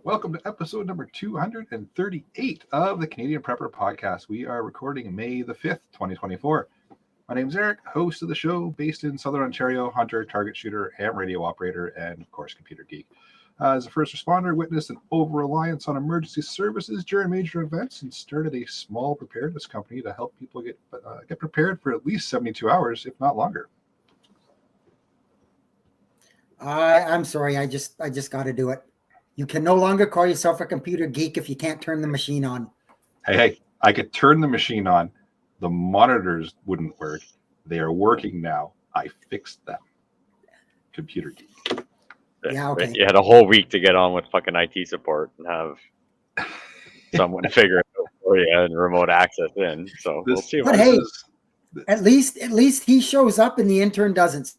Welcome to episode number 238 of the Canadian Prepper Podcast. We are recording May the 5th, 2024. My name is Eric, host of the show, based in Southern Ontario, hunter, target shooter, ham radio operator, and of course, computer geek. As a first responder, witnessed an over-reliance on emergency services during major events and started a small preparedness company to help people get prepared for at least 72 hours, if not longer. I'm sorry, I just got to do it. You can no longer call yourself a computer geek if you can't turn the machine on. Hey, I could turn the machine on. The monitors wouldn't work. They are working now. I fixed them. Computer geek. Yeah, okay. You had a whole week to get on with fucking IT support and have someone figure it out for you and remote access in. So we'll see. But hey, at least he shows up and the intern doesn't.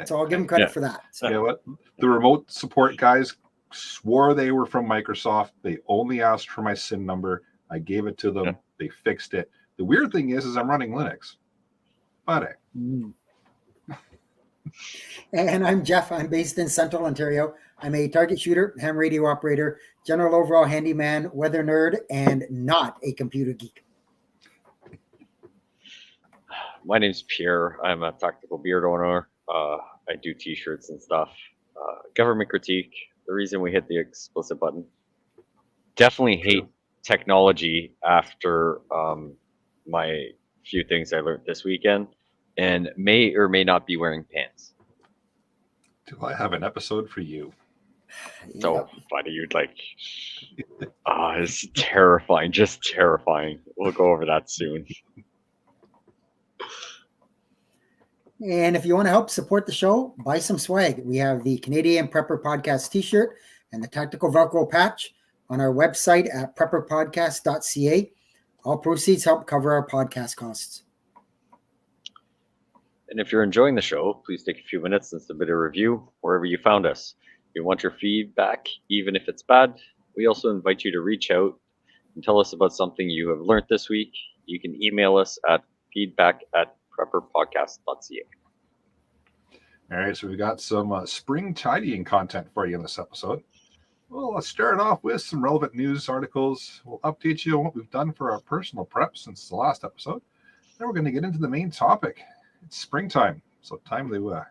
So I'll give him credit for that. So. You know what? The remote support guys swore they were from Microsoft. They only asked for my SIN number. I gave it to them. Yeah. They fixed it. The weird thing is I'm running Linux. But And I'm Jeff. I'm based in Central Ontario. I'm a target shooter, ham radio operator, general overall handyman, weather nerd, and not a computer geek. My name's Pierre. I'm a tactical beard owner. I do t-shirts and stuff. Government critique. The reason we hit the explicit button. Definitely hate technology after my few things I learned this weekend, and may or may not be wearing pants. Do I have an episode for you? So funny. You'd like, it's terrifying, just terrifying. We'll go over that soon. And if you want to help support the show, buy some swag. We have the Canadian Prepper Podcast t-shirt and the Tactical Velcro patch on our website at prepperpodcast.ca. All proceeds help cover our podcast costs. And if you're enjoying the show, please take a few minutes and submit a review wherever you found us. We want your feedback, even if it's bad. We also invite you to reach out and tell us about something you have learned this week. You can email us at feedback@prepperpodcast.ca. All right, so we've got some spring tidying content for you in this episode. Well, let's start off with some relevant news articles. We'll update you on what we've done for our personal prep since the last episode. Then we're going to get into the main topic. It's springtime, so time to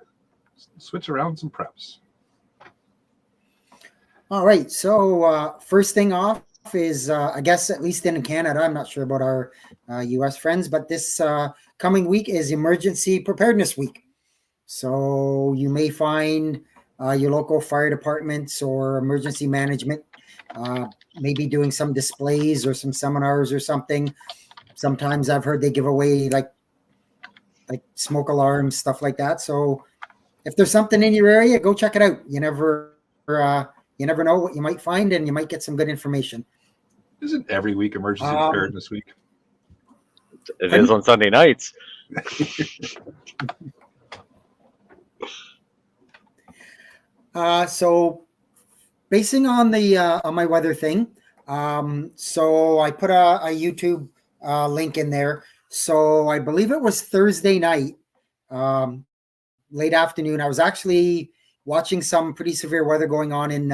switch around some preps. All right, so first thing off is, I guess at least in Canada, I'm not sure about our U.S. friends, but this coming week is Emergency Preparedness Week. So you may find your local fire departments or emergency management maybe doing some displays or some seminars or something. Sometimes I've heard they give away like smoke alarms, stuff like that. So if there's something in your area, go check it out. You never know what you might find, and you might get some good information. Isn't every week Emergency Preparedness Week? It is on Sunday nights. So basing on the on my weather thing, so I put a YouTube link in there. So I believe it was Thursday night, late afternoon. I was actually watching some pretty severe weather going on in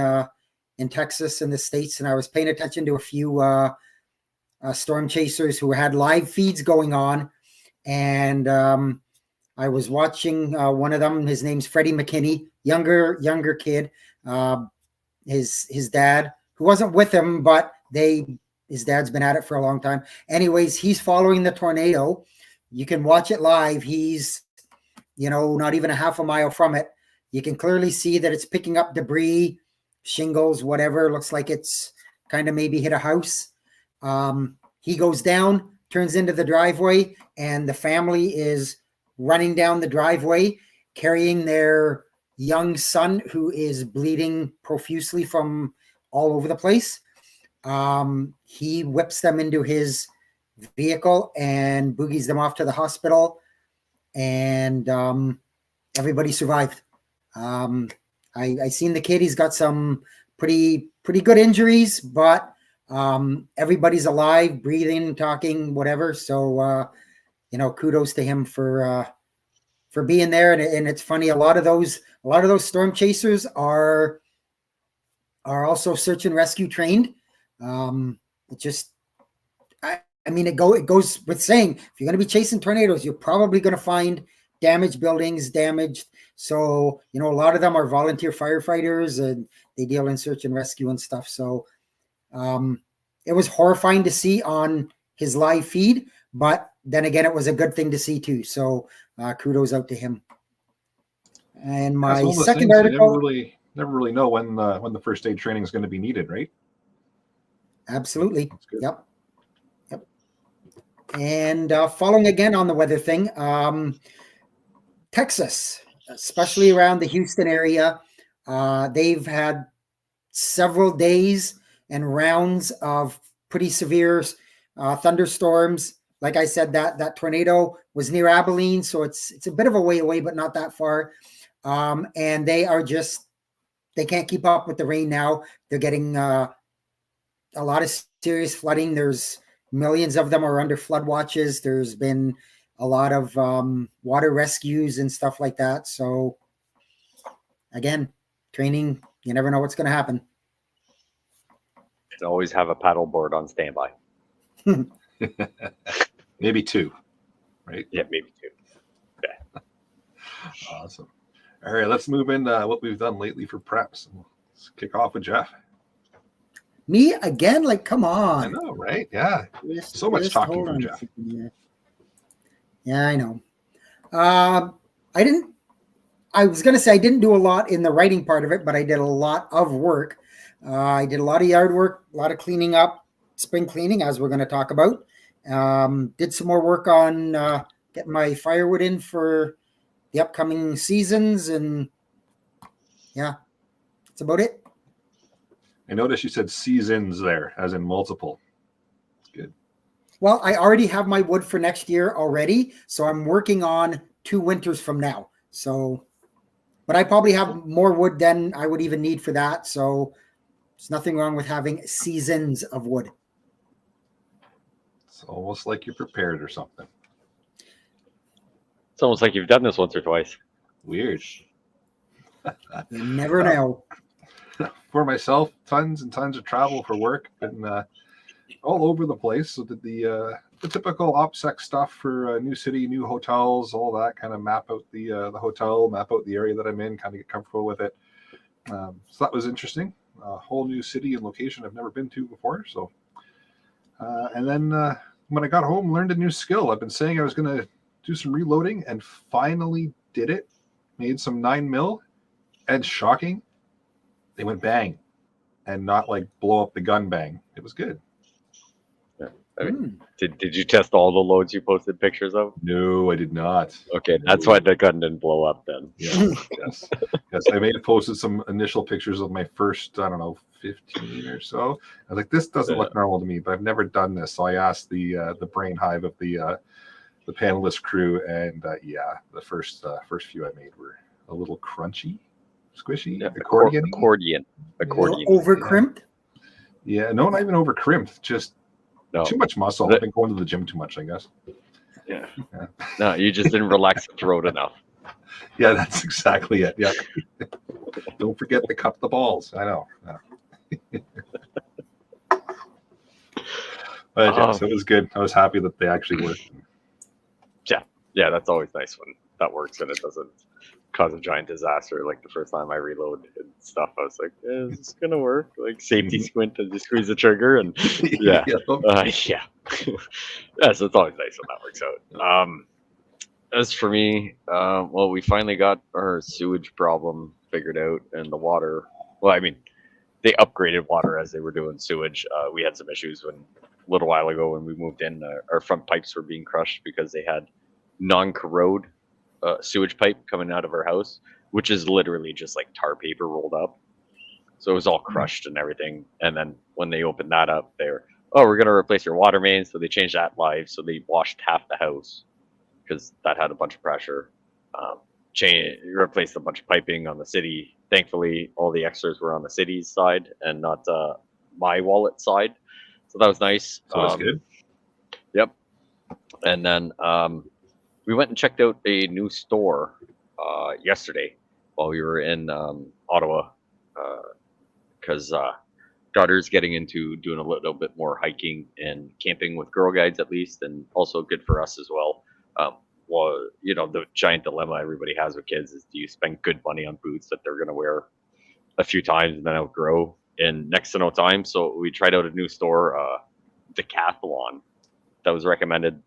Texas and the States, and I was paying attention to a few storm chasers who had live feeds going on, and I was watching one of them. His name's Freddie McKinney, younger kid. His dad, who wasn't with him, but his dad's been at it for a long time. Anyways, he's following the tornado. You can watch it live. He's, not even a half a mile from it. You can clearly see that it's picking up debris, shingles, whatever. Looks like it's kind of maybe hit a house. He goes down, turns into the driveway, and the family is running down the driveway, carrying their young son, who is bleeding profusely from all over the place. He whips them into his vehicle and boogies them off to the hospital, and everybody survived. I seen the kid. He's got some pretty good injuries, but everybody's alive, breathing, talking, whatever. So kudos to him for being there. And it's funny, a lot of those storm chasers are are also search and rescue trained. It just, I mean, it goes with saying, if you're going to be chasing tornadoes, you're probably going to find damaged buildings, damaged. So, a lot of them are volunteer firefighters and they deal in search and rescue and stuff. So, it was horrifying to see on his live feed, but then again, it was a good thing to see too. So, kudos out to him. And my second article, you never really know when the first aid training is going to be needed, right? Absolutely. Yep. And following again on the weather thing, Texas, especially around the Houston area, they've had several days and rounds of pretty severe thunderstorms. Like I said, that tornado was near Abilene, so it's a bit of a way away, but not that far. And they can't keep up with the rain now. They're getting a lot of serious flooding. There's millions of them are under flood watches. There's been a lot of water rescues and stuff like that. So again, training, you never know what's going to happen. Always have a paddle board on standby. Maybe two, right? Yeah, maybe two. Yeah. Awesome. All right, let's move into what we've done lately for preps. Let's kick off with Jeff. Me again? Like, come on. I know, right? Yeah. So much talking from Jeff. Yeah, I know. I was going to say I didn't do a lot in the writing part of it, but I did a lot of work. I did a lot of yard work, a lot of cleaning up, spring cleaning, as we're going to talk about. Did some more work on getting my firewood in for the upcoming seasons. And yeah, that's about it. I noticed you said seasons there, as in multiple. That's good. Well, I already have my wood for next year already, so I'm working on 2 winters from now. So, but I probably have more wood than I would even need for that. So there's nothing wrong with having seasons of wood. It's almost like you're prepared or something. It's almost like you've done this once or twice. Weird. You never know. For myself, tons and tons of travel for work, been all over the place. So did the typical OPSEC stuff for new city, new hotels, all that, kind of map out the hotel, map out the area that I'm in, kind of get comfortable with it. So that was interesting. A whole new city and location I've never been to before. So, and then when I got home, learned a new skill. I've been saying I was going to do some reloading and finally did it. Made some 9mm, and shocking, they went bang and not like blow up the gun bang. It was good. Yeah. I mean, did you test all the loads you posted pictures of? No, I did not. Okay, that's why the gun didn't blow up then. Yes. I may have posted some initial pictures of my first, 15 or so. I was like, this doesn't look normal to me, but I've never done this. So I asked the brain hive of the panelist crew, and the first few I made were a little crunchy, squishy, accordion. Over crimped. Yeah, no, not even over crimped. Just too much muscle. I've been going to the gym too much, I guess. Yeah. No, you just didn't relax the throat enough. Yeah, that's exactly it. Yeah. Don't forget to cup the balls. I know. But so it was good. I was happy that they actually worked. Yeah, that's always nice when that works and it doesn't cause a giant disaster. Like the first time I reload and stuff, I was like, is this gonna work? Like safety squint and just squeeze the trigger and yeah. So it's always nice when that works out. As for me, well, we finally got our sewage problem figured out, and the water. Well, I mean, they upgraded water as they were doing sewage. We had some issues a little while ago when we moved in. Our front pipes were being crushed because they had non-corrode sewage pipe coming out of our house, which is literally just like tar paper rolled up. So it was all crushed and everything. And then when they opened that up, we're going to replace your water main. So they changed that live. So they washed half the house because that had a bunch of pressure. Replaced a bunch of piping on the city. Thankfully, all the extras were on the city's side and not my wallet side. So that was nice. So that's good. Yep. And then we went and checked out a new store yesterday while we were in Ottawa. because daughter's getting into doing a little bit more hiking and camping with Girl Guides at least, and also good for us as well. Well, the giant dilemma everybody has with kids is, do you spend good money on boots that they're going to wear a few times and then outgrow in next to no time? So we tried out a new store, Decathlon, that was recommended.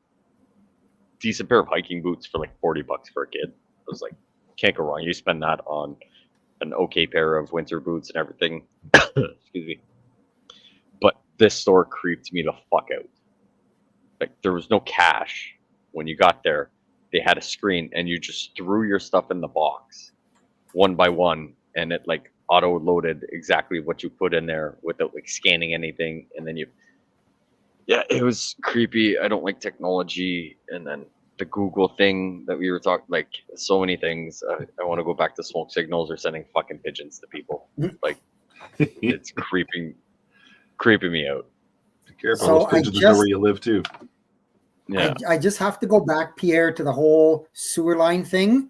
Decent pair of hiking boots for like $40 for a kid. I was like, can't go wrong. You spend that on an okay pair of winter boots and everything. Excuse me. But this store creeped me the fuck out. Like, there was no cash when you got there. They had a screen and you just threw your stuff in the box one by one, and it like auto loaded exactly what you put in there without like scanning anything. And then it was creepy. I don't like technology. And then the Google thing that we were talking, like, so many things. I want to go back to smoke signals or sending fucking pigeons to people. Like, it's creeping me out. Be careful, So those pigeons know where you live too. Yeah. I just have to go back, Pierre, to the whole sewer line thing.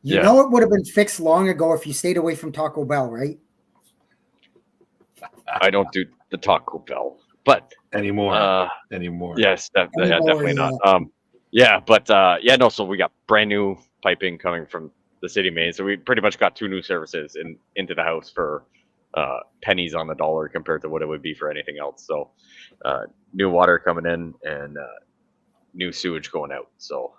You Yeah. know it would have been fixed long ago if you stayed away from Taco Bell, right? I don't do the Taco Bell, but Anymore. yes, definitely not. No. So we got brand new piping coming from the city main. So we pretty much got 2 new services into the house for pennies on the dollar compared to what it would be for anything else. So new water coming in and new sewage going out. So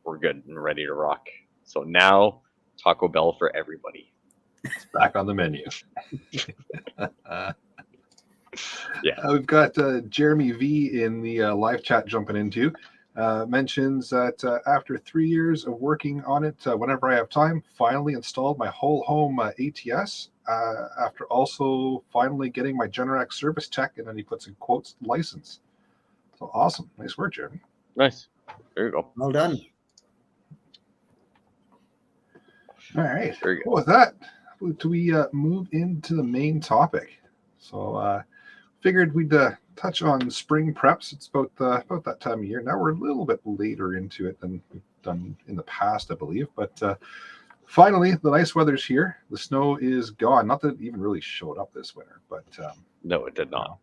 we're good and ready to rock. So now Taco Bell for everybody. It's back on the menu. Yeah. We've got Jeremy V in the live chat jumping into. Mentions that after 3 years of working on it, whenever I have time, finally installed my whole home ATS. After also finally getting my Generac service tech, and then he puts in quotes, license. So awesome. Nice work, Jeremy. Nice. There you go. Well done. All right. Very good. Well, with that, do we move into the main topic? So figured we'd touch on spring preps. It's about that time of year. Now we're a little bit later into it than we've done in the past, I believe. But finally, the nice weather's here. The snow is gone. Not that it even really showed up this winter, but No, it did not.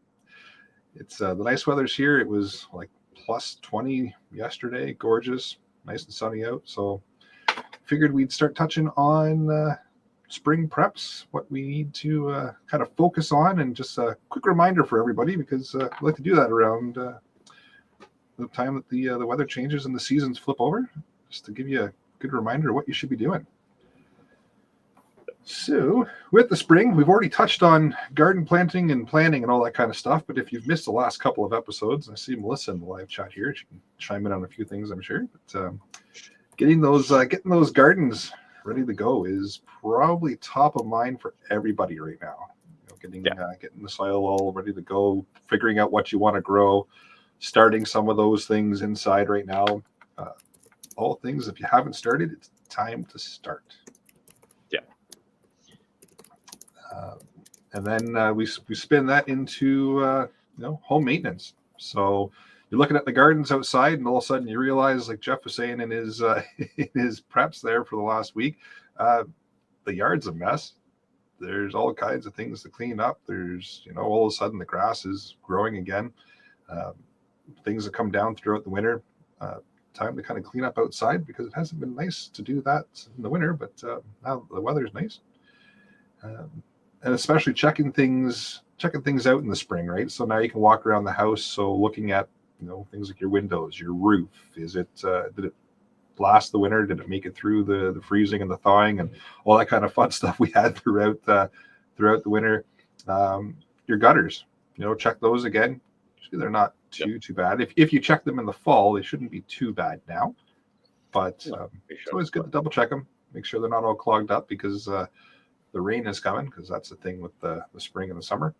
it's the nice weather's here. It was like plus 20 yesterday. Gorgeous, nice and sunny out. So figured we'd start touching on spring preps, what we need to kind of focus on, and just a quick reminder for everybody, because we like to do that around the time that the weather changes and the seasons flip over, just to give you a good reminder of what you should be doing. So with the spring, we've already touched on garden planting and planning and all that kind of stuff, but if you've missed the last couple of episodes, I see Melissa in the live chat here, she can chime in on a few things, I'm sure, but getting those gardens ready to go is probably top of mind for everybody right now. Getting the soil all ready to go, figuring out what you want to grow, starting some of those things inside right now. All things, if you haven't started, it's time to start. Yeah. And then we spin that into home maintenance. So you're looking at the gardens outside, and all of a sudden you realize, like Jeff was saying in his in his preps there for the last week, the yard's a mess. There's all kinds of things to clean up. There's, all of a sudden the grass is growing again. Things that come down throughout the winter. Time to kind of clean up outside, because it hasn't been nice to do that in the winter, but now the weather's nice. And especially checking things out in the spring, right? So now you can walk around the house. So looking at, things like your windows, your roof. Is it, did it last the winter? Did it make it through the freezing and the thawing and all that kind of fun stuff we had throughout the winter? Your gutters, check those again. Usually they're not too bad. If you check them in the fall, they shouldn't be too bad now. But it's always good to double check them, make sure they're not all clogged up, because the rain is coming, because that's the thing with the spring and the summer.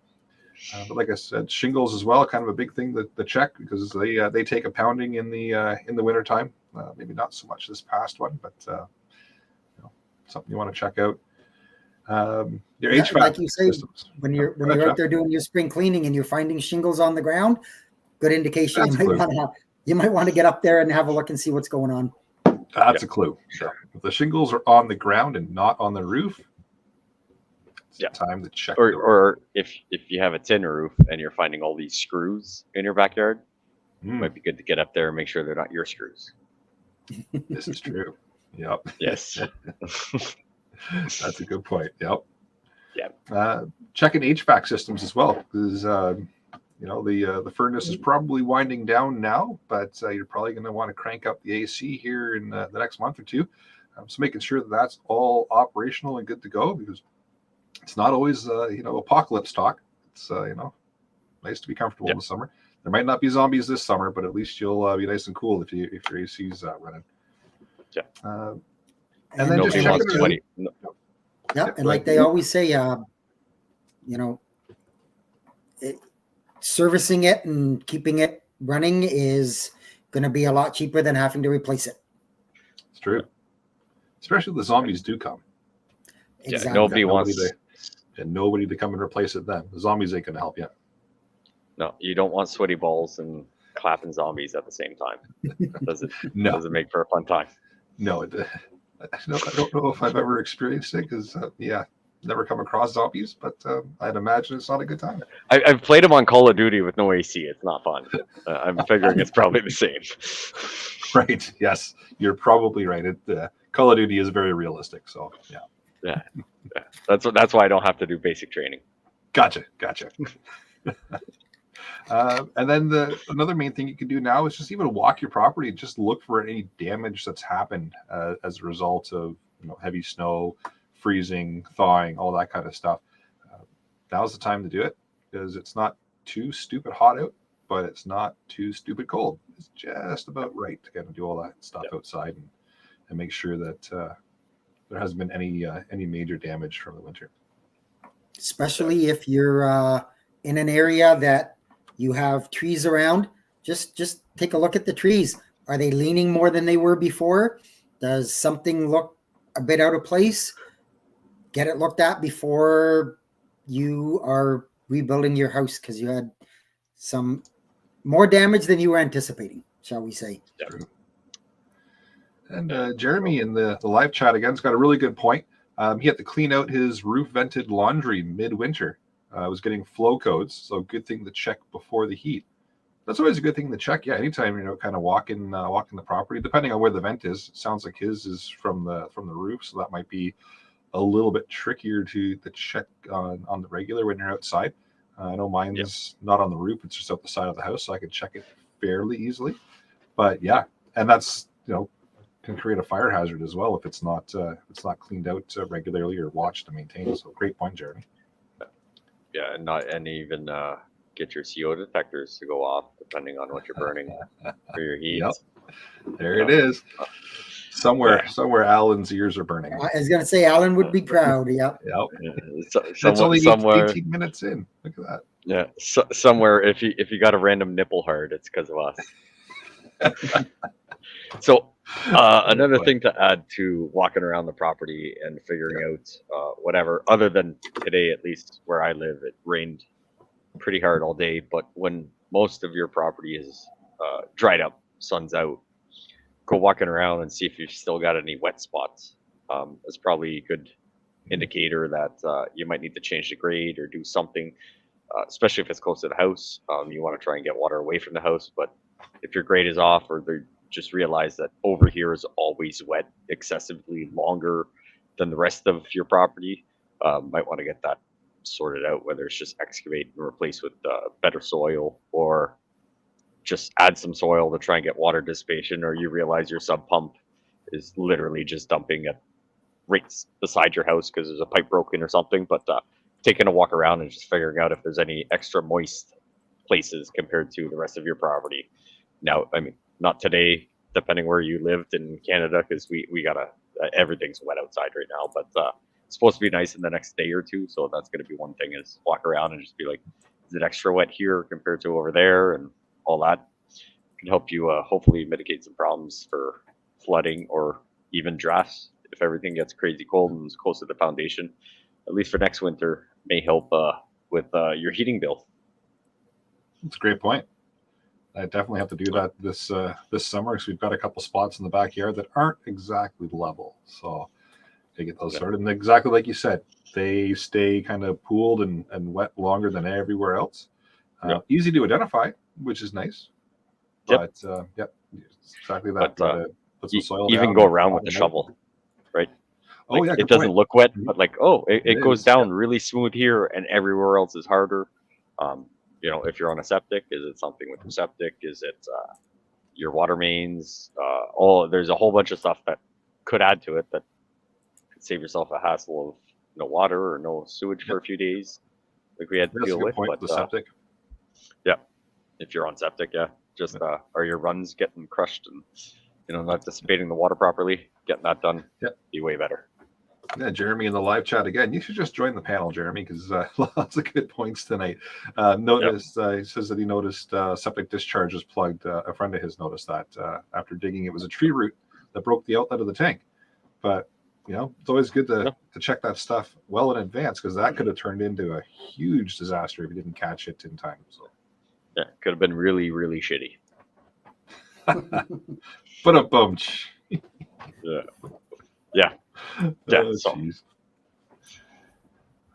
But like I said, shingles as well, kind of a big thing to check, because they take a pounding in the winter time. Maybe not so much this past one, but something you want to check out. Your HVAC, like you say, systems. when you're out there doing your spring cleaning and you're finding shingles on the ground, good indication you might want to get up there and have a look and see what's going on. That's a clue. Sure. If the shingles are on the ground and not on the roof, It's time to check. Or if you have a tin roof and you're finding all these screws in your backyard, it might be good to get up there and make sure they're not your screws. This is true. Yep. Yes. That's a good point. Yep. Yeah. Checking HVAC systems as well, because the furnace is probably winding down now, but you're probably going to want to crank up the AC here in the next month or two. So making sure that that's all operational and good to go, because it's not always apocalypse talk. It's nice to be comfortable in the summer. There might not be zombies this summer, but at least you'll be nice and cool if your AC's running. Yeah. And then just checking sweaty. And like they always say, servicing it and keeping it running is going to be a lot cheaper than having to replace it. It's true. Especially if the zombies do come. Exactly. Yeah, nobody to come and replace it then. The zombies ain't going to help you. No, you don't want sweaty balls and clapping zombies at the same time. Does it make for a fun time? No, I don't know if I've ever experienced it, because never come across zombies, but I'd imagine it's not a good time. I've played them on Call of Duty with no AC. It's not fun. I'm figuring it's probably the same. Right. Yes, you're probably right. Call of Duty is very realistic. So yeah. That's why I don't have to do basic training. Gotcha. And then another main thing you can do now is just even walk your property and just look for any damage that's happened as a result of heavy snow, freezing, thawing, all that kind of stuff. Now's the time to do it, because it's not too stupid hot out, but it's not too stupid cold. It's just about right to kind of do all that stuff outside and make sure that there hasn't been any major damage from the winter. Especially if you're in an area that you have trees around, just take a look at the trees. Are they leaning more than they were before? Does something look a bit out of place? Get it looked at before you are rebuilding your house, because you had some more damage than you were anticipating, shall we say. True. And Jeremy in the live chat again has got a really good point. He had to clean out his roof vented laundry midwinter. Was getting flow codes, so good thing to check before the heat. That's always a good thing to check. Yeah, anytime kind of walking the property, depending on where the vent is. It sounds like his is from the roof, so that might be a little bit trickier to check on the regular when you're outside. I know mine's not on the roof; it's just out the side of the house, so I can check it fairly easily. But yeah, and that's can create a fire hazard as well if it's not cleaned out regularly or watched and maintained. So great point, Jeremy. Yeah, and even get your CO detectors to go off depending on what you're burning for your heat. Yep. There it is. Somewhere Alan's ears are burning. I was going to say Alan would be proud. Yep. It's only 18 minutes in. Look at that. Yeah, somewhere if you got a random nipple hard, it's because of us. So another thing to add to walking around the property and figuring out whatever, other than today, at least where I live, it rained pretty hard all day. But when most of your property is dried up, sun's out, go walking around and see if you've still got any wet spots. It's probably a good indicator that you might need to change the grade or do something, especially if it's close to the house. You want to try and get water away from the house. But if your grade is off, or they just realize that over here is always wet, excessively longer than the rest of your property, might want to get that sorted out, whether it's just excavate and replace with better soil, or just add some soil to try and get water dissipation, or you realize your sub pump is literally just dumping at rates beside your house because there's a pipe broken or something. But taking a walk around and just figuring out if there's any extra moist places compared to the rest of your property. Now, I mean, not today, depending where you lived in Canada, because we gotta everything's wet outside right now, but it's supposed to be nice in the next day or two. So that's going to be one thing, is walk around and just be like, is it extra wet here compared to over there, and all that can help you hopefully mitigate some problems for flooding or even drafts. If everything gets crazy cold and is close to the foundation, at least for next winter, may help with your heating bill. That's a great point. I definitely have to do that this summer, because we've got a couple spots in the backyard that aren't exactly level. So They get those sorted, and exactly like you said, they stay kind of pooled and wet longer than everywhere else. Easy to identify, which is nice. But it's exactly that. But put some soil even down go and around pop with the them out. shovel, right? Oh Like, yeah, it good doesn't point. look wet, but like, it It goes is, down really smooth here, and everywhere else is harder. If you're on a septic, is it something with your septic? Is it your water mains? There's a whole bunch of stuff that could add to it that could save yourself a hassle of no water or no sewage for a few days, like we had to That's a deal good with. point But with the septic. if you're on septic, just are your runs getting crushed and not dissipating the water properly? Getting that done, be way better. Yeah, Jeremy in the live chat again. You should just join the panel, Jeremy, because lots of good points tonight. He says that he noticed septic discharge is plugged. A friend of his noticed that after digging, it was a tree root that broke the outlet of the tank. But it's always good to check that stuff well in advance, because that could have turned into a huge disaster if you didn't catch it in time. So could have been really, really shitty. But a bunch. Yeah. So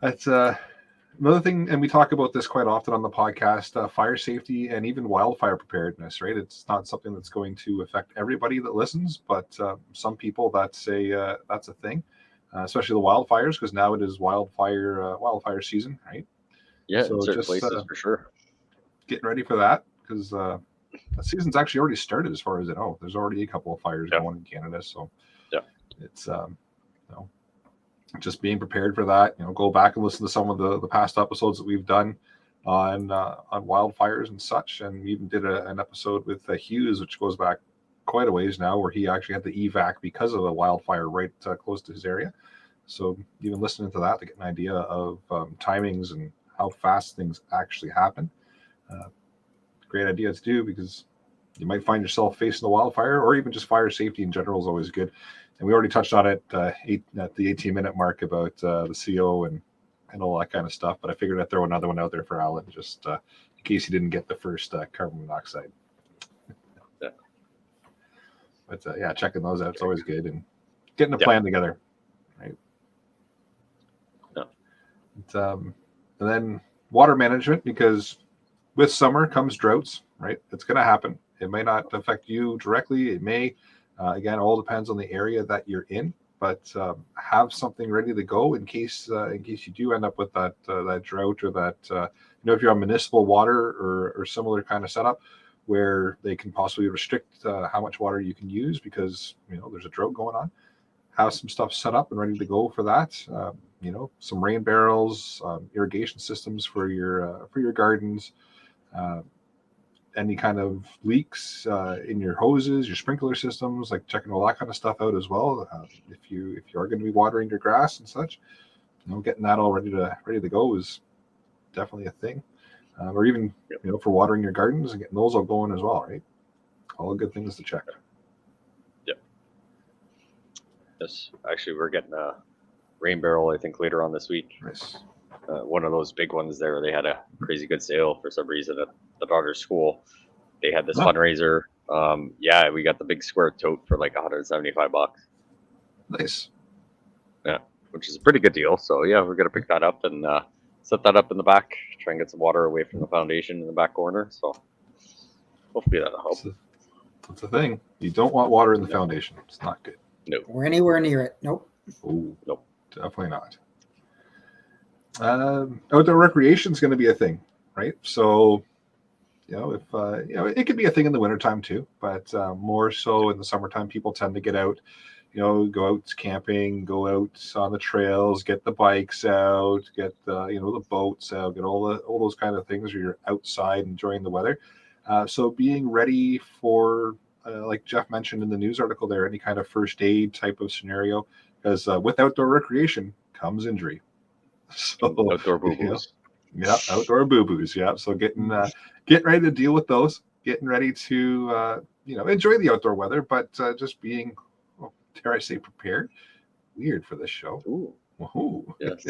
that's another thing, and we talk about this quite often on the podcast, fire safety and even wildfire preparedness, right? It's not something that's going to affect everybody that listens, but some people, that's a thing, especially the wildfires, because now it is wildfire season, right? Yeah, so in certain just places for sure. Getting ready for that, because the season's actually already started as far as I know. There's already a couple of fires going in Canada, so it's just being prepared for that. Go back and listen to some of the past episodes that we've done on wildfires and such, and we even did an episode with Hughes, which goes back quite a ways now, where he actually had the evac because of the wildfire right close to his area. So even listening to that to get an idea of timings and how fast things actually happen, great idea to do, because you might find yourself facing the wildfire, or even just fire safety in general is always good. And we already touched on it at the 18-minute mark about the CO and all that kind of stuff. But I figured I'd throw another one out there for Alan, just in case he didn't get the first carbon monoxide. But checking those out is always good, and getting a plan together, right? And then water management, because with summer comes droughts, right? It's going to happen. It may not affect you directly. It may. Again, all depends on the area that you're in, but have something ready to go in case you do end up with that drought, or that if you're on municipal water or similar kind of setup, where they can possibly restrict how much water you can use because there's a drought going on. Have some stuff set up and ready to go for that. Some rain barrels, irrigation systems for your gardens. Any kind of leaks in your hoses, your sprinkler systems, like checking all that kind of stuff out as well. If you are going to be watering your grass and such, getting that all ready to go is definitely a thing. Or even for watering your gardens and getting those all going as well, right? All good things to check. Yep. Yes, actually, we're getting a rain barrel, I think, later on this week. Nice. One of those big ones there. They had a crazy good sale for some reason at the daughter's school. They had this fundraiser. We got the big square tote for like $175. Nice. Yeah, which is a pretty good deal. So we're gonna pick that up and set that up in the back. Try and get some water away from the foundation in the back corner. So hopefully that'll help. That's the thing. You don't want water in the foundation. It's not good. No. Or anywhere near it. Nope. Oh, nope. Definitely not. Outdoor recreation is going to be a thing, right? So, if it could be a thing in the wintertime too, but more so in the summertime, people tend to get out, go out camping, go out on the trails, get the bikes out, get the boats out, get all those kind of things where you're outside enjoying the weather. So being ready for, like Jeff mentioned in the news article there, any kind of first aid type of scenario, because with outdoor recreation comes injury. So outdoor boo-boos. Outdoor boo-boos. Yeah. So getting ready to deal with those, getting ready to enjoy the outdoor weather, but just being, dare I say, prepared. Weird for this show. Ooh. Yes.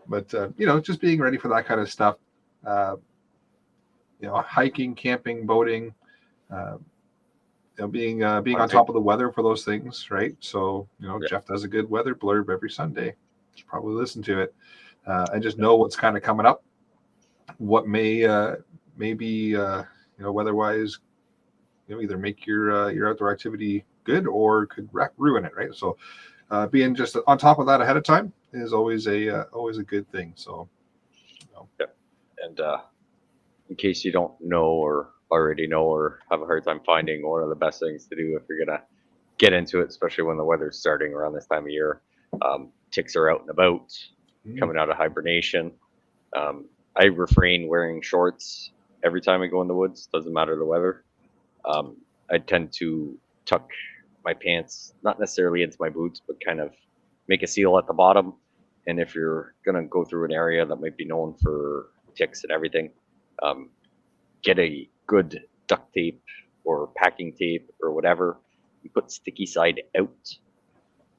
But just being ready for that kind of stuff. Hiking, camping, boating, being on Okay. top of the weather for those things, right? So Yeah. Jeff does a good weather blurb every Sunday. You should probably listen to it and just know what's kind of coming up, what may be weather-wise, either make your outdoor activity good or could ruin it, right? So being just on top of that ahead of time is always a good thing. So And in case you don't know or already know or have a hard time finding, one of the best things to do if you're gonna get into it, especially when the weather's starting around this time of year, ticks are out and about, coming out of hibernation. I refrain wearing shorts every time I go in the woods. Doesn't matter the weather. I tend to tuck my pants, not necessarily into my boots, but kind of make a seal at the bottom. And if you're gonna go through an area that might be known for ticks and everything, get a good duct tape or packing tape or whatever. You put sticky side out,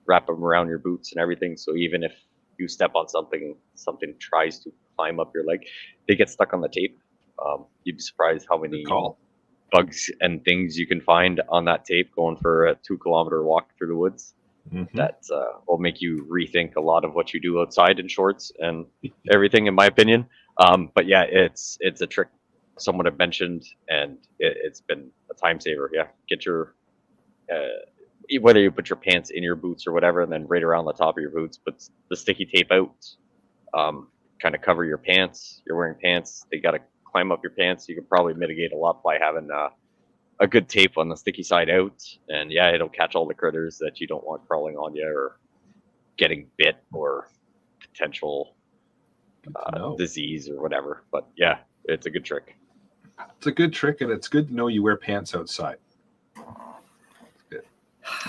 wrap them around your boots and everything. So even if you step on something tries to climb up your leg, they get stuck on the tape. You'd be surprised how many bugs and things you can find on that tape going for a 2-kilometer walk through the woods. That will make you rethink a lot of what you do outside in shorts and everything, in my opinion. But yeah, it's a trick someone had mentioned, and it's been a time saver. Yeah, get your whether you put your pants in your boots or whatever, and then right around the top of your boots, put the sticky tape out. Kind of cover your pants. You're wearing pants; they got to climb up your pants. You could probably mitigate a lot by having a good tape on the sticky side out, and yeah, it'll catch all the critters that you don't want crawling on you or getting bit or potential disease or whatever. But yeah, it's a good trick. It's a good trick, and it's good to know you wear pants outside. Good.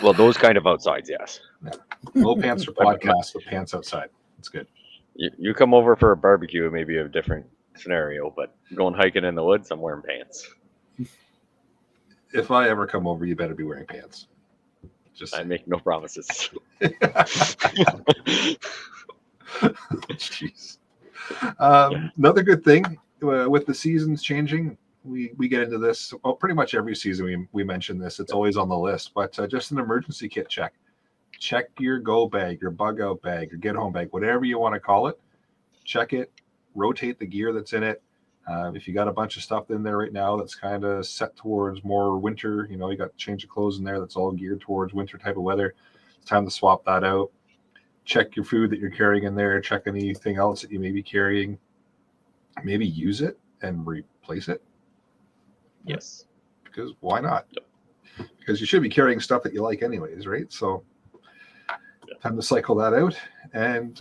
Well, those kind of outsides, yes. Yeah. No pants for podcasts, but pants outside. It's good. You come over for a barbecue, it may be a different scenario, but going hiking in the woods, I'm wearing pants. If I ever come over, you better be wearing pants. I make no promises. Jeez. Another good thing with the seasons changing, we get into this. Well, pretty much every season we mention this. It's always on the list, but just an emergency kit check. Check your go bag, your bug out bag, your get home bag, whatever you want to call it. Check it. Rotate the gear that's in it. If you got a bunch of stuff in there right now that's kind of set towards more winter, you got change of clothes in there that's all geared towards winter type of weather. It's time to swap that out. Check your food that you're carrying in there. Check anything else that you may be carrying. Maybe use it and replace it. Yes. Because why not? Because you should be carrying stuff that you like anyways, right? So time to cycle that out. And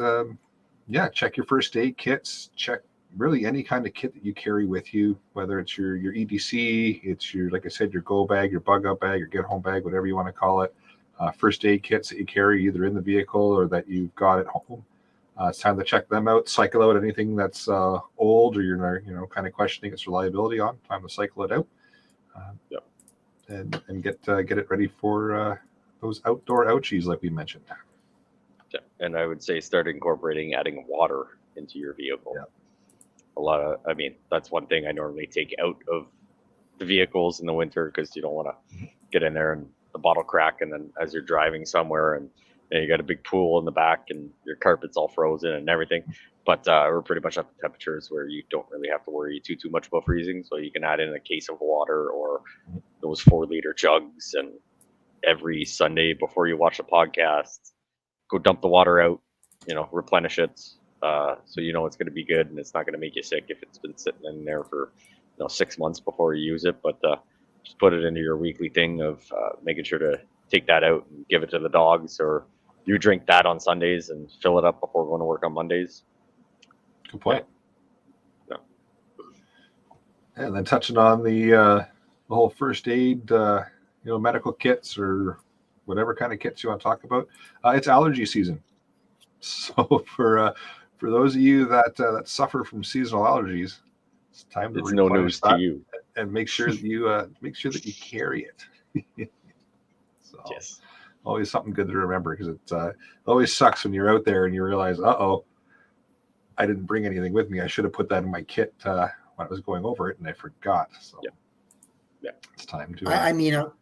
check your first aid kits. Check really any kind of kit that you carry with you, whether it's your EDC, it's your, like I said, your go bag, your bug out bag, your get home bag, whatever you want to call it. First aid kits that you carry either in the vehicle or that you've got at home. It's time to check them out, cycle out anything that's old or you're kind of questioning its reliability on. Time to cycle it out, and get it ready for those outdoor ouchies like we mentioned. Yeah. And I would say start incorporating adding water into your vehicle. Yeah. That's one thing I normally take out of the vehicles in the winter because you don't want to get in there and the bottle crack, and then as you're driving somewhere and you got a big pool in the back and your carpet's all frozen and everything. But we're pretty much at the temperatures where you don't really have to worry too much about freezing. So you can add in a case of water or those 4-liter jugs, and every Sunday before you watch the podcast, go dump the water out, replenish it. So it's going to be good and it's not going to make you sick if it's been sitting in there for 6 months before you use it. But just put it into your weekly thing of making sure to take that out and give it to the dogs, or you drink that on Sundays and fill it up before going to work on Mondays. Good point. Yeah. And then touching on the whole first aid, medical kits or whatever kind of kits you want to talk about, it's allergy season. So for those of you that suffer from seasonal allergies, it's time to no news to you, and make sure that you carry it. So, yes, always something good to remember, because it always sucks when you're out there and you realize, I didn't bring anything with me. I should have put that in my kit when I was going over it, and I forgot. So yeah. It's time to.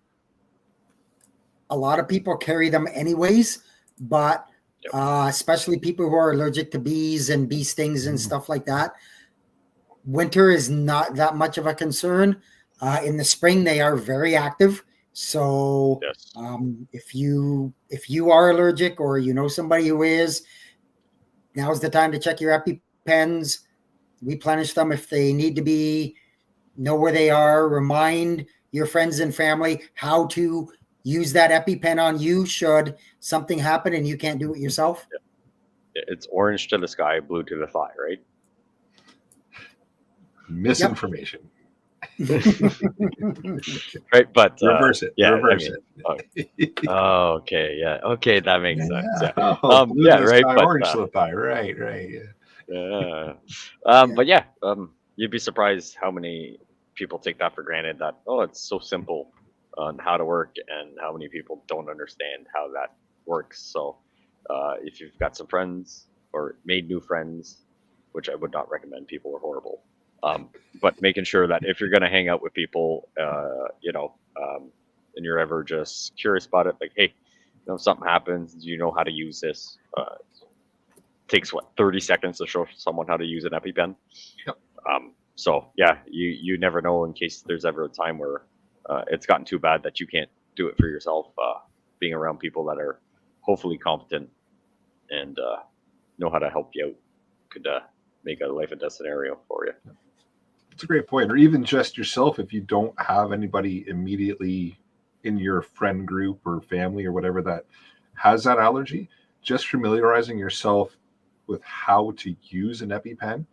a lot of people carry them anyways, but Yep. especially people who are allergic to bees and bee stings and Mhm. stuff like that, winter is not that much of a concern. In the spring, they are very active. So Yes. if you are allergic or you know somebody who is, now's the time to check your EpiPens, replenish them if they need to be, know where they are, remind your friends and family how to use that EpiPen on you should something happen and you can't do it yourself. It's orange to the sky, blue to the thigh, right? Misinformation. Right, but Reverse it. yeah, Reverse it. Okay, yeah, okay, that makes sense. Yeah, Oh, blue yeah, to the right, sky, but orange to the thigh. Right, right. Yeah. yeah, Yeah. but yeah, you'd be surprised how many people take that for granted. That it's so simple on how to work, and how many people don't understand how that works. So, if you've got some friends or made new friends, which I would not recommend, people are horrible. But making sure that if you're going to hang out with people, and you're ever just curious about it, like, hey, if something happens, do you know how to use this? Takes 30 seconds to show someone how to use an EpiPen. Yep. So yeah, you never know in case there's ever a time where it's gotten too bad that you can't do it for yourself. Being around people that are hopefully competent and know how to help you out could make a life and death scenario for you. It's a great point. Or even just yourself, if you don't have anybody immediately in your friend group or family or whatever that has that allergy, just familiarizing yourself with how to use an EpiPen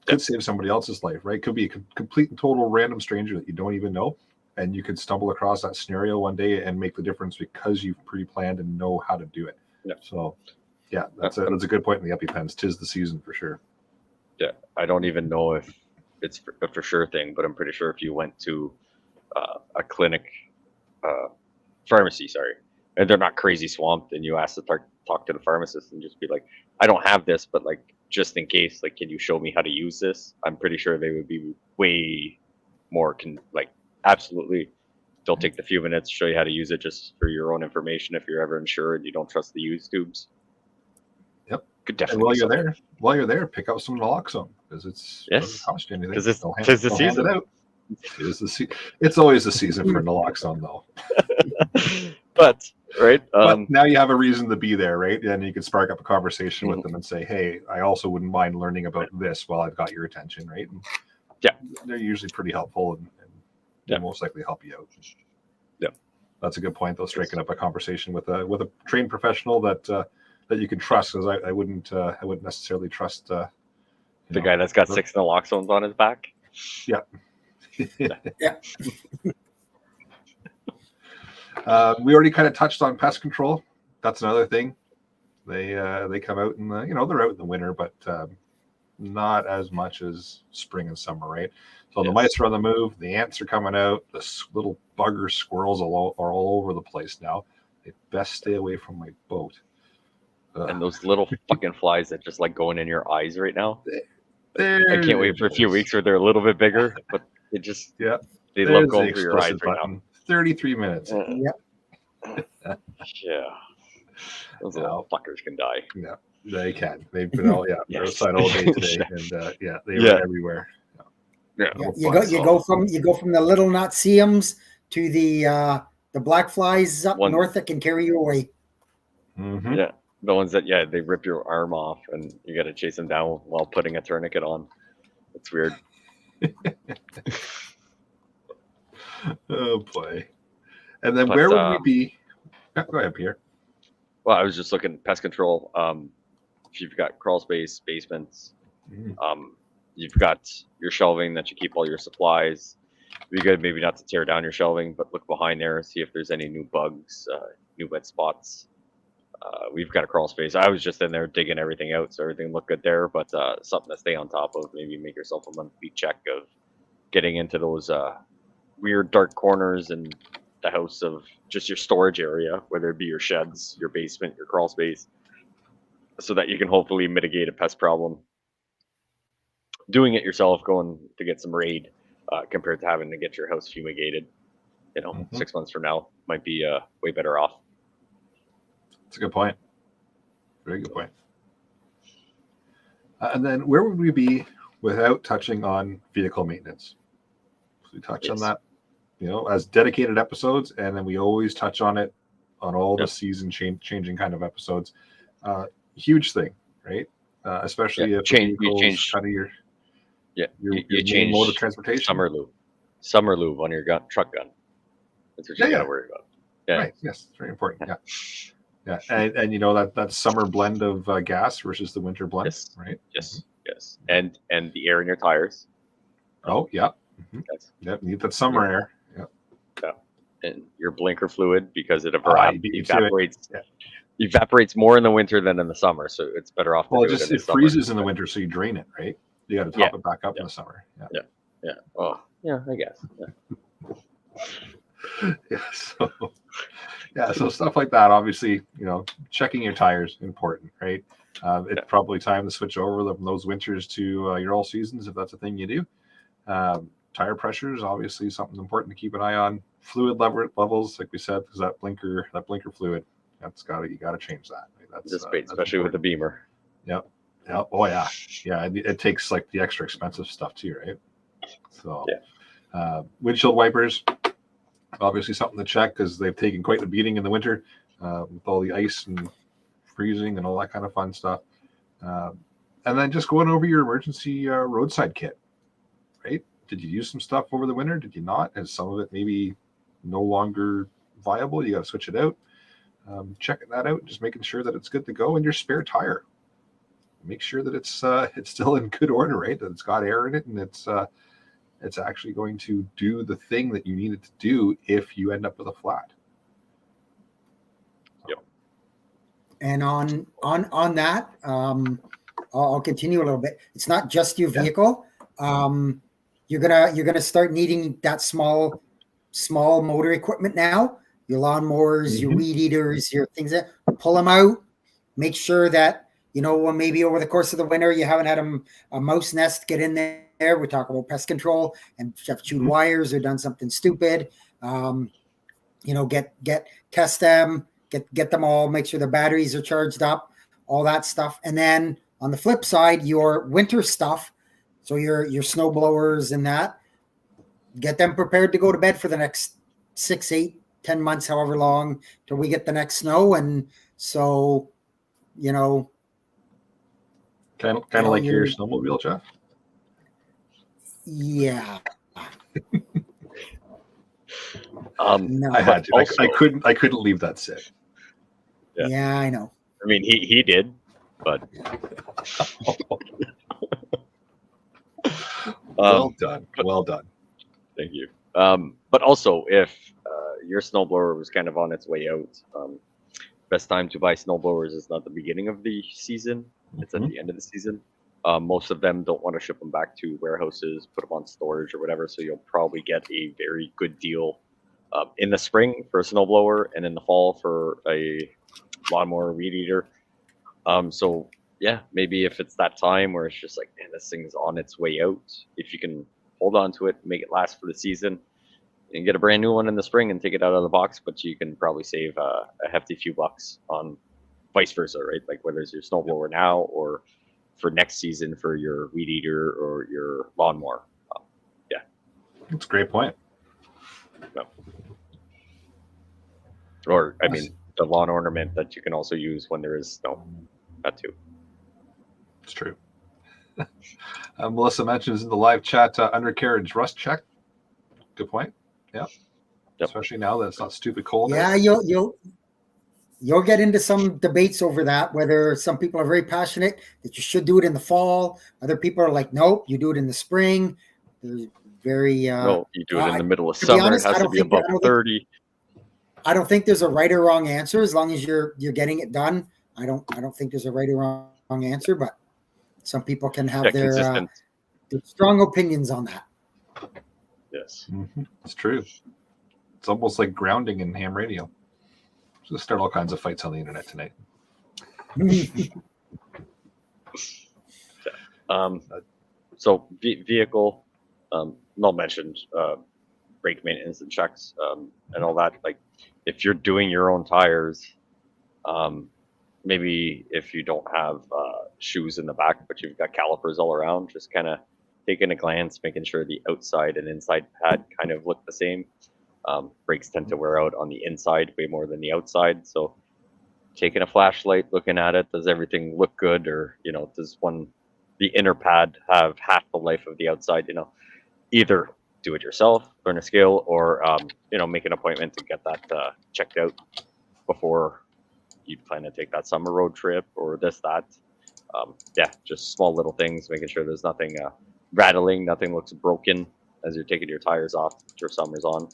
could save somebody else's life, right? Could be a complete and total random stranger that you don't even know, and you could stumble across that scenario one day and make the difference because you've pre-planned and know how to do it. Yeah. So, yeah, that's a good point in the EpiPens. 'Tis the season for sure. Yeah, I don't even know if it's a for sure thing, but I'm pretty sure if you went to a clinic, pharmacy, sorry, and they're not crazy swamped, and you ask to talk to the pharmacist and just be like, I don't have this, but like just in case, like, can you show me how to use this? I'm pretty sure they would be way more absolutely. They'll take the few minutes to show you how to use it just for your own information. If you're ever insured, you don't trust the used tubes. Yep. Could And definitely. while you're there, pick up some naloxone because doesn't cost you anything. Because it's the hand season. it out. It's always the season for naloxone, though. But right, but now you have a reason to be there, right? And you can spark up a conversation with Mhm. them and say, "Hey, I also wouldn't mind learning about this while I've got your attention," right? And yeah, they're usually pretty helpful and Yeah. most likely help you out. Yeah, that's a good point, though. Striking up a conversation with a trained professional that you can trust, because I wouldn't necessarily trust the guy that's got 6 naloxones on his back. Yeah. Yeah. We already kind of touched on pest control. That's another thing. They come out in they're out in the winter, but not as much as spring and summer, right? So the mice are on the move. The ants are coming out. The little bugger squirrels are all over the place now. They best stay away from my boat. And those little fucking flies that just like going in your eyes right now. I can't wait for a few weeks where they're a little bit bigger, but it just they love going through your eyes right now. 33 minutes. Yep. Yeah. Those little fuckers can die. Yeah, they can. They've been they're outside all day today, and they were everywhere. Yeah. You go from the little Natsiums to the black flies up north that can carry you away. Mm-hmm. Yeah, the ones that they rip your arm off and you got to chase them down while putting a tourniquet on. It's weird. Oh boy! And then where would we be? Go ahead, Pierre. Well, I was just looking at pest control. If you've got crawl space, basements, you've got your shelving that you keep all your supplies. It'd be good maybe not to tear down your shelving, but look behind there, see if there's any new bugs, new wet spots. We've got a crawl space. I was just in there digging everything out, so everything looked good there, but something to stay on top of. Maybe make yourself a monthly check of getting into those weird dark corners in the house of just your storage area, whether it be your sheds, your basement, your crawl space, so that you can hopefully mitigate a pest problem. Doing it yourself, going to get some raid, compared to having to get your house fumigated. Mhm. 6 months from now might be way better off. That's a good point. Very good point. And then where would we be without touching on vehicle maintenance? So we touch on Yes. that, as dedicated episodes, and then we always touch on it on all the Yep. season changing kind of episodes. Huge thing, right? Especially if the You vehicle's change kind of your you main change mode of transportation. summer lube on your truck gun. That's what you got to worry about. Yeah. Right. Yes. It's very important. Yeah. And that summer blend of gas versus the winter blend, Yes. right? Yes. Yes. And the air in your tires. Oh, yeah. Mm-hmm. Yes. Yep. Need that summer air. Yeah. Yeah. And your blinker fluid, because it You beat me to it. evaporates more in the winter than in the summer, so it's better off to do it in the it summer. freezes in the winter, so you drain it, right? You got to top it back up in the summer. Yeah. Oh, yeah, I guess. Yeah. So stuff like that, obviously, checking your tires, important, right? It's probably time to switch over from those winters to your all seasons, if that's a thing you do. Tire pressure is obviously something important to keep an eye on. Fluid levels, like we said, because that blinker fluid, you got to change that. Right? That's especially with the Beamer. Yep. Oh yeah. It takes like the extra expensive stuff too, right? So, windshield wipers, obviously something to check because they've taken quite the beating in the winter with all the ice and freezing and all that kind of fun stuff. And then just going over your emergency roadside kit, right? Did you use some stuff over the winter? Did you not? Is some of it maybe no longer viable? You got to switch it out. Checking that out, just making sure that it's good to go. And your spare tire, make sure that it's still in good order, right? That it's got air in it and it's actually going to do the thing that you need it to do if you end up with a flat. Yep. And on that, I'll continue a little bit. It's not just your vehicle. You're gonna start needing that small motor equipment now. Your lawnmowers, your weed eaters, your things that pull them out. Make sure that maybe over the course of the winter you haven't had a mouse nest get in there. We talk about pest control and have chewed wires or done something stupid. Test them, get them all. Make sure the batteries are charged up, all that stuff. And then on the flip side, your winter stuff. So your snow blowers and that, get them prepared to go to bed for the next 6, 8, 10 months, however long till we get the next snow. And so, kind of like your snowmobile, Jeff. Yeah. No, I had to. Also, I couldn't leave that sit. Yeah, I know. I mean, he did, but well done. Thank you. But also, if your snowblower was kind of on its way out, best time to buy snowblowers is not the beginning of the season; it's at the end of the season. Most of them don't want to ship them back to warehouses, put them on storage or whatever. So you'll probably get a very good deal in the spring for a snowblower, and in the fall for a lawnmower, weed eater. So yeah, maybe if it's that time where it's just like, man, this thing's on its way out, if you can hold on to it, make it last for the season, and get a brand new one in the spring and take it out of the box, but you can probably save a hefty few bucks on vice versa, right? Like whether it's your snowblower now or for next season for your weed eater or your lawnmower. That's a great point. No. Or, I mean, the lawn ornament that you can also use when there is snow. That too. It's true. Melissa mentions in the live chat undercarriage rust check. Good point. Yeah. Yep. Especially now that it's not stupid cold. Yeah, you'll get into some debates over that, whether some people are very passionate that you should do it in the fall. Other people are like, nope, you do it in the spring. There's very no, you do it in the middle of summer. Honest, it has to be above 30. I don't think there's a right or wrong answer as long as you're getting it done. I don't think there's a right or wrong answer, but some people can have their strong opinions on that. Yes, it's true. It's almost like grounding in ham radio. Just start all kinds of fights on the internet tonight. So vehicle, not mentioned. brake maintenance and checks and all that. Like if you're doing your own tires, maybe if you don't have shoes in the back, but you've got calipers all around, just kind of taking a glance, making sure the outside and inside pad kind of look the same. Brakes tend to wear out on the inside way more than the outside. So taking a flashlight, looking at it, does everything look good? Or, does the inner pad have half the life of the outside? Either do it yourself, learn a skill, or, make an appointment to get that checked out before you plan to take that summer road trip or this, that. Just small little things, making sure there's nothing rattling, nothing looks broken as you're taking your tires off, your summer's on.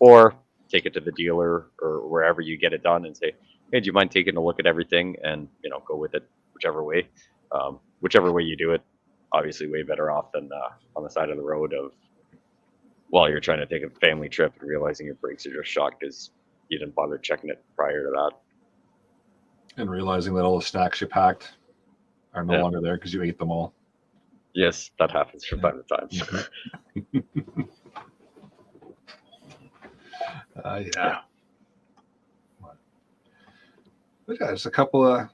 Or take it to the dealer or wherever you get it done and say, hey, do you mind taking a look at everything and, go with it whichever way. Whichever way you do it, obviously way better off than on the side of the road while you're trying to take a family trip and realizing your brakes are just shot because you didn't bother checking it prior to that. And realizing that all the snacks you packed are no longer there because you ate them all. Yes, that happens from time to time. Yeah. But yeah, it's a couple of,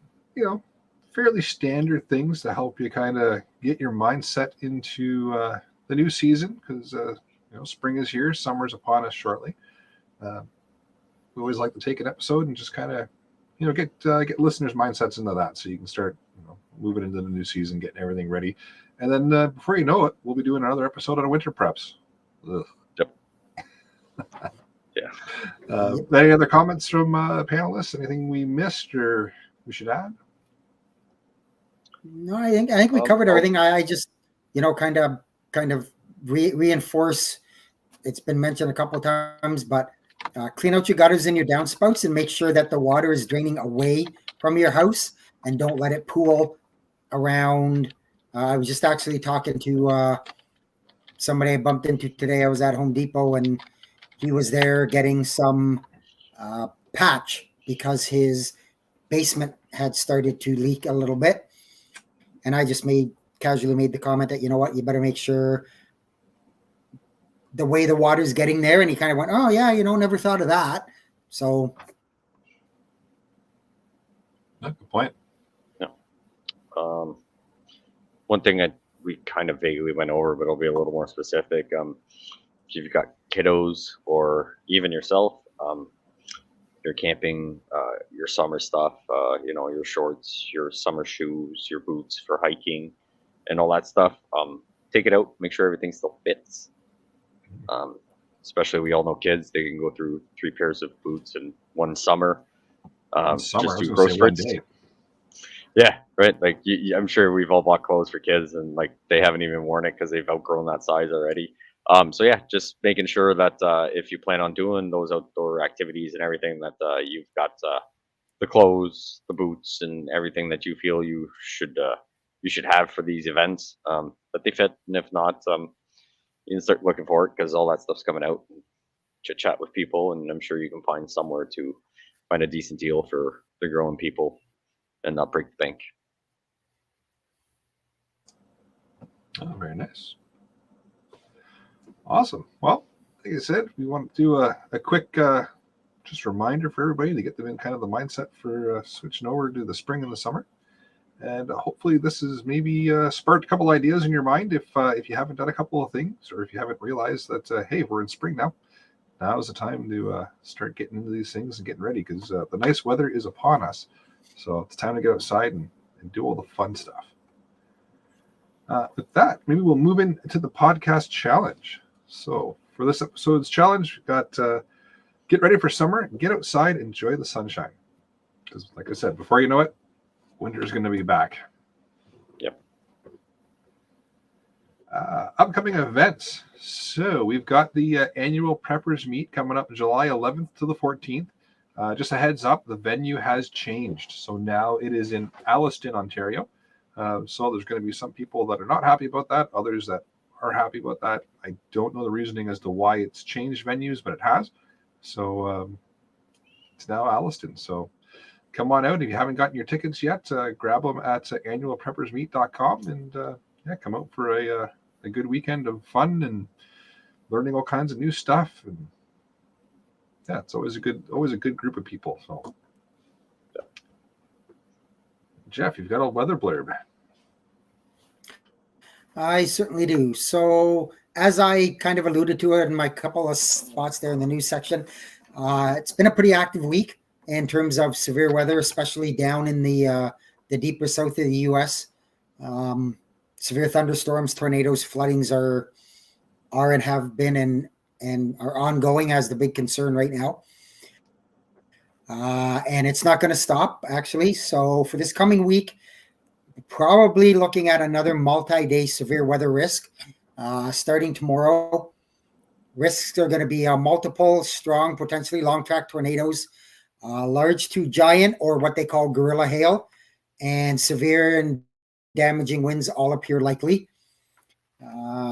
fairly standard things to help you kind of get your mindset into the new season because, spring is here, summer's upon us shortly. We always like to take an episode and just kind of, get listeners' mindsets into that so you can start, moving into the new season, getting everything ready. And then before you know it, we'll be doing another episode on winter preps. Ugh. Yep. Yeah. Any other comments from panelists? Anything we missed or we should add? No, I think we covered everything. I just, kind of reinforce. It's been mentioned a couple of times, but clean out your gutters and your downspouts and make sure that the water is draining away from your house and don't let it pool around. I was just actually talking to somebody I bumped into today. I was at Home Depot and he was there getting some patch because his basement had started to leak a little bit. And I just casually made the comment that, you better make sure the way the water's getting there. And he kind of went, oh yeah, never thought of that. So. Good point. Yeah. One thing we kind of vaguely went over, but it'll be a little more specific. If you've got kiddos or even yourself, you're camping, your summer stuff, your shorts, your summer shoes, your boots for hiking and all that stuff. Take it out, make sure everything still fits. Especially we all know kids, they can go through 3 pairs of boots in one summer. Just do growth spurts. Yeah, right. Like I'm sure we've all bought clothes for kids and like they haven't even worn it because they've outgrown that size already. So yeah, just making sure that if you plan on doing those outdoor activities and everything, that you've got the clothes, the boots, and everything that you feel you should have for these events, that they fit. And if not, you can start looking for it because all that stuff's coming out. Chit chat with people, and I'm sure you can find somewhere to find a decent deal for the growing people and not break the bank. Oh, very nice. Awesome. Well, like I said, we want to do a quick just reminder for everybody to get them in kind of the mindset for switching over to the spring and the summer. And hopefully this has maybe sparked a couple ideas in your mind if you haven't done a couple of things or if you haven't realized that, hey, we're in spring now. Now is the time to start getting into these things and getting ready because the nice weather is upon us. So it's time to get outside and do all the fun stuff. With that, maybe we'll move into the podcast challenge. So for this episode's challenge, we've got get ready for summer, get outside, enjoy the sunshine. Because like I said, before you know it, winter's going to be back. Yep. Upcoming events. So we've got the annual Preppers Meet coming up July 11th to the 14th. Just a heads up, the venue has changed. So now it is in Alliston, Ontario. So there's going to be some people that are not happy about that, others that are happy about that. I don't know the reasoning as to why it's changed venues, but it has. So it's now Alliston. So come on out. If you haven't gotten your tickets yet, grab them at annualpreppersmeet.com and come out for a good weekend of fun and learning all kinds of new stuff. And yeah, it's always a good group of people. So, Jeff, you've got a weather blurb. I certainly do. So, as I kind of alluded to it in my couple of spots there in the news section, it's been a pretty active week in terms of severe weather, especially down in the deeper south of the U.S. Severe thunderstorms, tornadoes, floodings are and have been and are ongoing as the big concern right now. And it's not going to stop, actually. So for this coming week, probably looking at another multi-day severe weather risk starting tomorrow. Risks are going to be multiple strong, potentially long-track tornadoes, large to giant, or what they call gorilla hail, and severe and damaging winds all appear likely.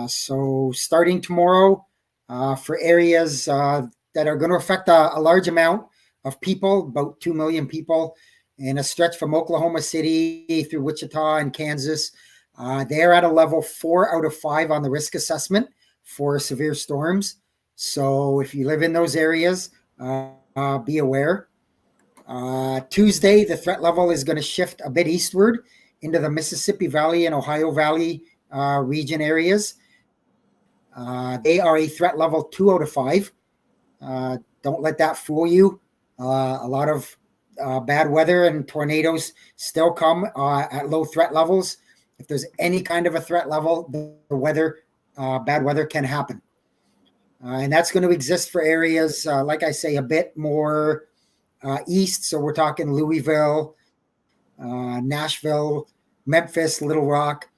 So starting tomorrow, for areas that are going to affect a large amount of people, about 2 million people, in a stretch from Oklahoma City through Wichita and Kansas, they're at a level 4 out of 5 on the risk assessment for severe storms. So if you live in those areas, be aware. Tuesday, the threat level is going to shift a bit eastward into the Mississippi Valley and Ohio Valley region areas. They are a threat level 2 out of 5. Don't let that fool you. A lot of bad weather and tornadoes still come at low threat levels. If there's any kind of a threat level, the weather, bad weather can happen. And that's going to exist for areas, like I say, a bit more east. So we're talking Louisville, Nashville, Memphis, Little Rock,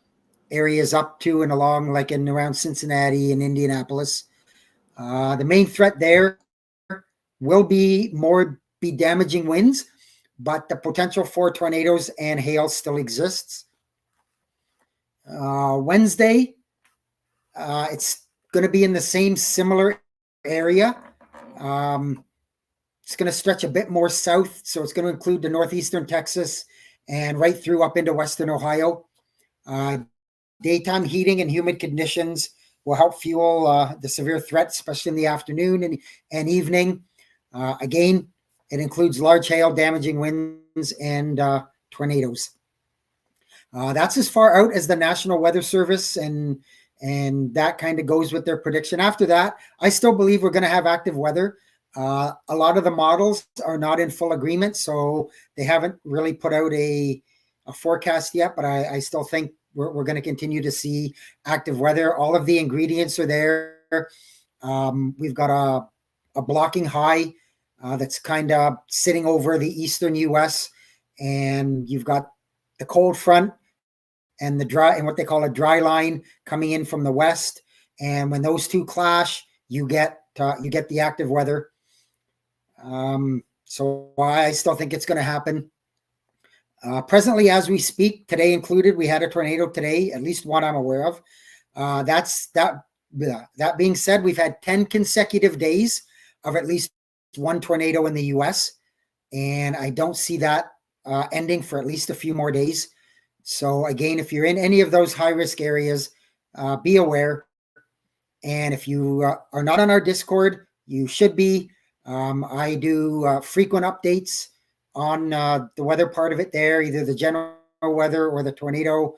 areas up to and along, like in around Cincinnati and Indianapolis. The main threat there will be damaging winds, but the potential for tornadoes and hail still exists. Wednesday, it's going to be in the same similar area. It's going to stretch a bit more south, so it's going to include the northeastern Texas and right through up into western Ohio. Daytime heating and humid conditions will help fuel the severe threat, especially in the afternoon and evening. Again, it includes large hail, damaging winds, and tornadoes. That's as far out as the National Weather Service, and that kind of goes with their prediction. After that, I still believe we're going to have active weather. A lot of the models are not in full agreement, so they haven't really put out a forecast yet, but I still think we're going to continue to see active weather. All of the ingredients are there. We've got a blocking high that's kind of sitting over the eastern U.S., and you've got the cold front and the dry, and what they call a dry line coming in from the west. And when those two clash, you get the active weather. So I still think it's going to happen. Presently, as we speak, today included, we had a tornado today, at least one I'm aware of. That being said, we've had 10 consecutive days of at least one tornado in the U.S., and I don't see that ending for at least a few more days. So again, if you're in any of those high-risk areas, be aware. And if you are not on our Discord, you should be. I do frequent updates on the weather part of it there, either the general weather or the tornado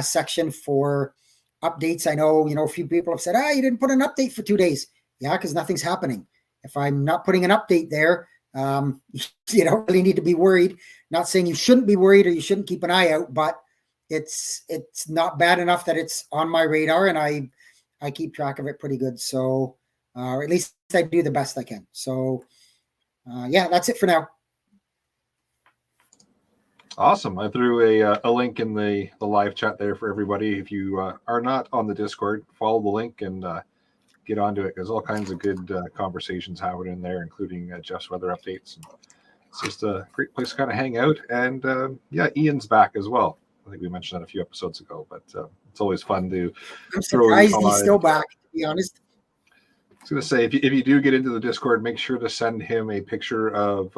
section for updates. I know, a few people have said, you didn't put an update for 2 days. Yeah, because nothing's happening. If I'm not putting an update there, you don't really need to be worried. Not saying you shouldn't be worried or you shouldn't keep an eye out, but it's not bad enough that it's on my radar, and I keep track of it pretty good. So, or at least I do the best I can. So, yeah, that's it for now. Awesome. I threw a link in the live chat there for everybody. If you are not on the Discord, follow the link and get onto it. There's all kinds of good conversations happening in there, including Jeff's weather updates. And it's just a great place to kind of hang out. And yeah, Ian's back as well. I think we mentioned that a few episodes ago, but it's always fun to I'm surprised he's still back, to be honest. I was going to say, if you do get into the Discord, make sure to send him a picture of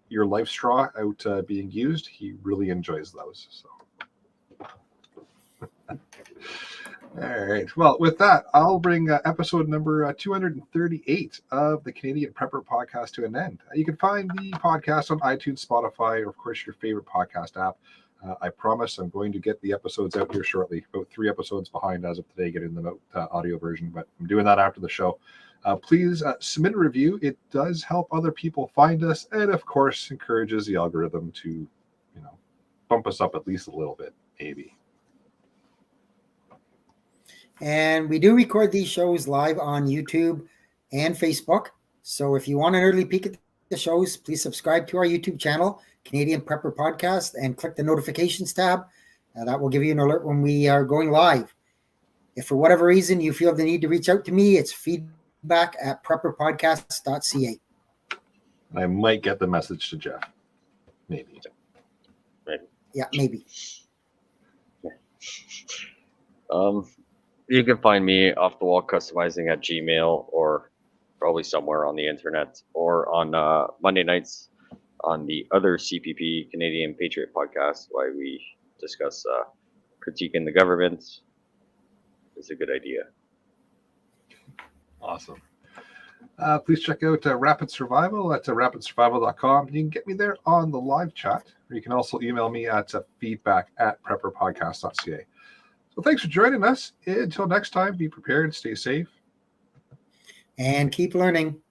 your life straw out being used. He really enjoys those. So. All right. Well, with that, I'll bring episode number 238 of the Canadian Prepper Podcast to an end. You can find the podcast on iTunes, Spotify, or of course your favorite podcast app. I promise I'm going to get the episodes out here shortly. About 3 episodes behind as of today, getting them out audio version, but I'm doing that after the show. Please submit a review. It does help other people find us, and of course encourages the algorithm to, bump us up at least a little bit, maybe. And we do record these shows live on YouTube and Facebook. So if you want an early peek at the shows, please subscribe to our YouTube channel, Canadian Prepper Podcast, and click the notifications tab. That will give you an alert when we are going live. If for whatever reason you feel the need to reach out to me, it's feedback@prepperpodcast.ca. I might get the message to Jeff. Maybe. Yeah, maybe. You can find me off the wall customizing at Gmail or probably somewhere on the internet or on Monday nights on the other CPP Canadian Patriot podcast, why we discuss critiquing the government. It's a good idea. Awesome. Please check out Rapid Survival at rapidsurvival.com. You can get me there on the live chat, or you can also email me at feedback@prepperpodcast.ca. So thanks for joining us. Until next time, be prepared, stay safe, and keep learning.